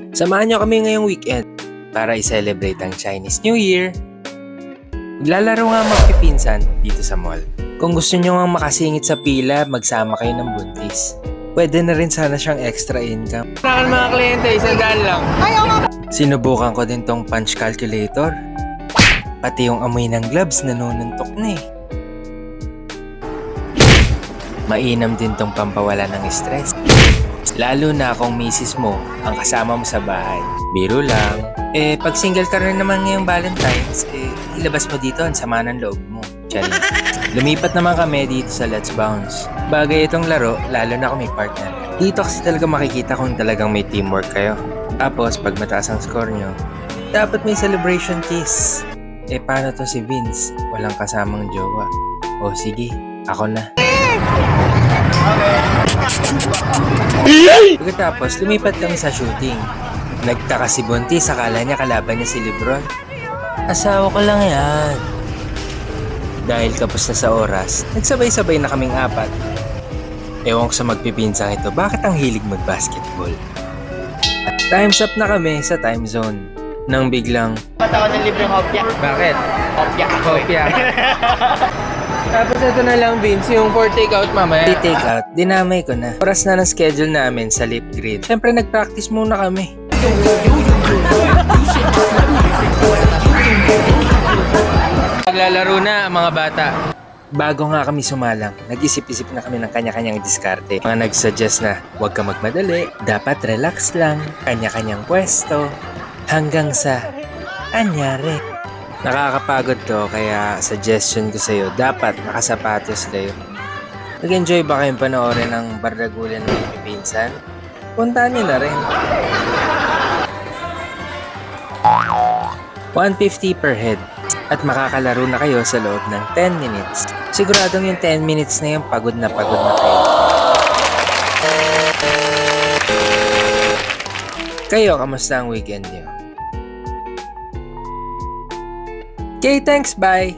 Samahan nyo kami ngayong weekend para i-celebrate ang Chinese New Year. Maglalaro nga magpipinsan dito sa mall. Kung gusto nyo nga makasingit sa pila, magsama kayo ng buntis. Pwede na rin sana siyang extra income. Saan mga kliyente, $100 lang. Sinubukan ko din tong punch calculator. Pati yung amoy ng gloves nanununtok na eh. Mainam din tong pampawala ng stress. Lalo na kung misis mo ang kasama mo sa bahay. Biro lang. Pag single ka rin naman ngayong Valentine's, ilabas mo dito ang sama ng loob mo. Charing. Lumipat naman kami dito sa Let's Bounce. Bagay itong laro, lalo na kung may partner. Dito kasi talaga makikita kung talagang may teamwork kayo. Tapos, pag mataas ang score nyo, dapat may celebration kiss. Paano to si Vince? Walang kasamang jowa. O sige, ako na. Pagkatapos, lumipat kami sa shooting. Nagtaka si Buntis, akala niya kalaban niya si Lebron. Asawa ko lang yan. Dahil kapos na sa oras, nagsabay-sabay na kaming apat. Ewan ko sa magpipinsang ito, bakit ang hilig mag-basketball? At time's up na kami sa time zone. Nang biglang... Patawad ng libreng hopya. Bakit? Hopya ako Hopya. Tapos ito na lang, Vince, yung for takeout mamaya. Take-out, dinamay ko na. Oras na ng schedule namin sa lip grid. Siyempre, nag-practice muna kami. Naglalaro na ang mga bata. Bago nga kami sumalang, nag-isip-isip na kami ng kanya-kanyang diskarte. Mga nag-suggest na huwag ka magmadali, dapat relax lang, kanya-kanyang pwesto, hanggang sa anyari. Nakakapagod to, kaya suggestion ko sa'yo, dapat nakasapatos kayo. Nag-enjoy ba kayong panoorin ng bardagulan ng pipinsan? Puntaan nyo na rin. 150 per head. At makakalaro na kayo sa loob ng 10 minutes. Siguradong yung 10 minutes na yung pagod na kayo. Kayo, kamusta ang weekend nyo? Okay, thanks, bye!